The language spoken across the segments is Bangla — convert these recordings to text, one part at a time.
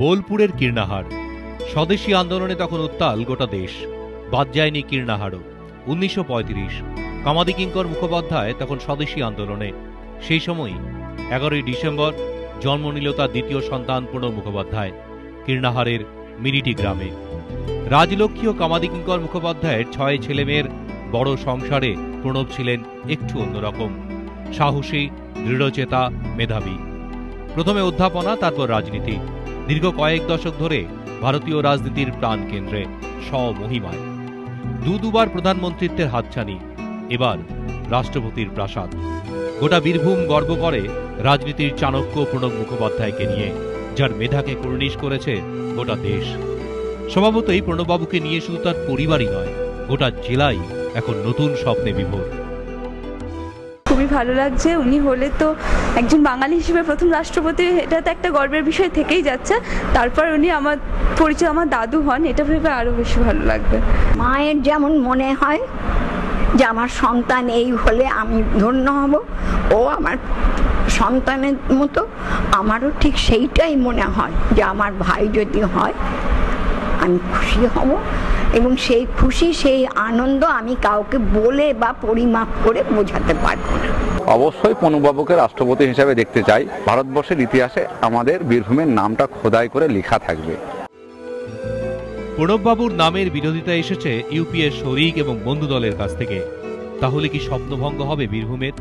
বোলপুরের কীর্ণাহার। স্বদেশী আন্দোলনে তখন উত্তাল গোটা দেশ, বাদ যায়নি কীর্ণাহারও। 1935 কামাদি কিঙ্কর মুখোপাধ্যায় তখন স্বদেশী আন্দোলনে। সেই সময়ই 11ই ডিসেম্বর জন্ম নিল তার দ্বিতীয় সন্তান প্রণব মুখোপাধ্যায় কীর্ণাহারের মিরিটি গ্রামে। রাজলক্ষ্মী ও কামাদি কিঙ্কর মুখোপাধ্যায়ের 6 ছেলেমেয়ের বড় সংসারে প্রণব ছিলেন একটু অন্যরকম, সাহসী, দৃঢ়চেতা, মেধাবী। প্রথমে অধ্যাপনা, তারপর রাজনীতি। দীর্ঘ কয়েক দশক ধরে ভারতীয় রাজনীতির প্রাণকেন্দ্রে, স্বমহিমায়। দুবার প্রধানমন্ত্রিত্বের হাতছানি, এবার রাষ্ট্রপতির প্রাসাদ। গোটা বীরভূম গর্ব করে রাজনীতির চাণক্য প্রণব মুখোপাধ্যায়কে নিয়ে, যার মেধাকে কুর্নিশ করেছে গোটা দেশ। স্বভাবতই প্রণববাবুকে নিয়ে শুধু তার পরিবারই নয়, গোটা জেলাই এখন নতুন স্বপ্নে বিভোর। খুবই ভালো লাগছে। উনি হলে তো একজন বাঙালি হিসেবে প্রথম রাষ্ট্রপতি, এটা তো একটা গর্বের বিষয় থেকেই যাচ্ছে। তারপর উনি আমার পরিচয় আমার দাদু হন, এটা ভেবে আরো বেশি ভালো লাগবে। মায়ের যেমন মনে হয় যে আমার সন্তান এই হলে আমি ধন্য হব, ও আমার সন্তানের মতো, আমারও ঠিক সেইটাই মনে হয় যে আমার ভাই যদি হয় আমি খুশি হব, এবং সেই খুশি, সেই আনন্দ আমি কাউকে বলে বা পরিমাপ করে বোঝাতে পারবো না। অবশ্যই প্রণববাবুকে রাষ্ট্রপতি হিসেবে দেখতে চাই। ভারতবর্ষের ইতিহাসে আমাদের বীরভূমের নামটা খোদাই করে লেখা থাকবে। প্রণববাবুর নামের বিরোধিতা এসেছে ইউপিএর শরিক এবং বন্ধু দলের কাছ থেকে। তাহলে কি স্বপ্নভঙ্গ হবে বীরভূমের?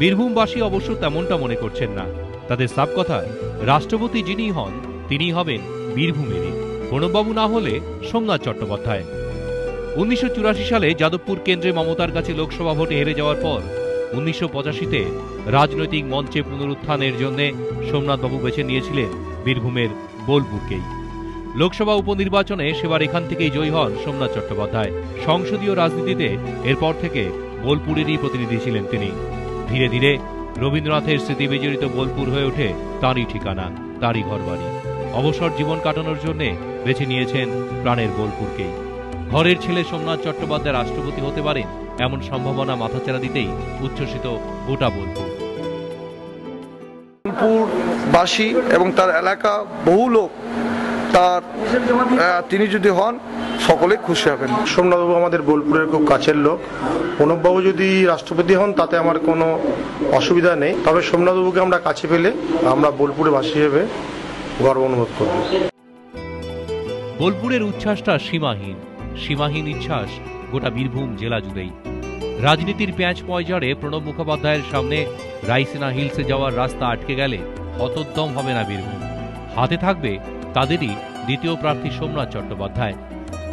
বীরভূমবাসী অবশ্য তেমনটা মনে করছেন না। তাদের সাব কথা, রাষ্ট্রপতি যিনি হন তিনি হবেন বীরভূমেরই, প্রণববাবু না হলে সোমনাথ চট্টোপাধ্যায়। 1984 সালে যাদবপুর কেন্দ্রে মমতার কাছে লোকসভা ভোটে হেরে যাওয়ার পর 1985-তে রাজনৈতিক মঞ্চে পুনরুত্থানের জন্য সোমনাথবাবু বেছে নিয়েছিলেন বীরভূমের বোলপুরকেই। লোকসভা উপনির্বাচনে সেবার এখান থেকেই জয়ী হন সোমনাথ চট্টোপাধ্যায়। সংসদীয় রাজনীতিতে এরপর থেকে বোলপুরেরই প্রতিনিধি ছিলেন তিনি। ধীরে ধীরে রবীন্দ্রনাথের স্মৃতি বিজড়িত বোলপুর হয়ে ওঠে তাঁরই ঠিকানা, তাঁরই ঘরবাড়ি। অবসর জীবন কাটানোর জন্য বেছে নিয়েছেন প্রাণের বোলপুরকেই। ঘরের ছেলে সোমনাথ চট্টোপাধ্যায় রাষ্ট্রপতি হতে পারেন এমন সম্ভাবনা মাথাচাড়া দিতেই উচ্ছ্বসিত গোটা বোলপুর। বোলপুরবাসী এবং তার এলাকা বহু লোক তিনি যদি হন সকলে খুশি হবেন। সোমনাথবাবু আমাদের বোলপুরের খুব কাছের লোক। প্রণববাবু যদি রাষ্ট্রপতি হন তাতে আমার কোনো অসুবিধা নেই, তবে সোমনাথবাবুকে আমরা কাছে পেলে আমরা বোলপুরের বাসী হিসেবে গর্ব অনুভব করব। বোলপুরের উচ্ছ্বাসটা সীমাহীন, সীমাহীন ইচ্ছ্বাস গোটা বীরভূম জেলা জুড়েই। রাজনীতির পেঁয়াজ পয়জারে প্রণব মুখোপাধ্যায়ের সামনে রাইসিনা হিলসে যাওয়ার রাস্তা আটকে গেলে হতোদ্যম হবে না বীরভূম। হাতে থাকবে তাদেরই দ্বিতীয় প্রার্থী সোমনাথ চট্টোপাধ্যায়।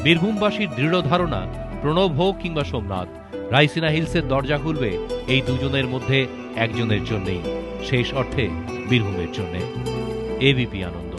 বীরভূমবাসীর দৃঢ় ধারণা, প্রণব হোক কিংবা সোমনাথ, রাইসিনা হিলসের দরজা খুলবে এই দুজনের মধ্যে একজনের জন্যেই, শেষ অর্থে বীরভূমের জন্যে। এবিপি আনন্দ।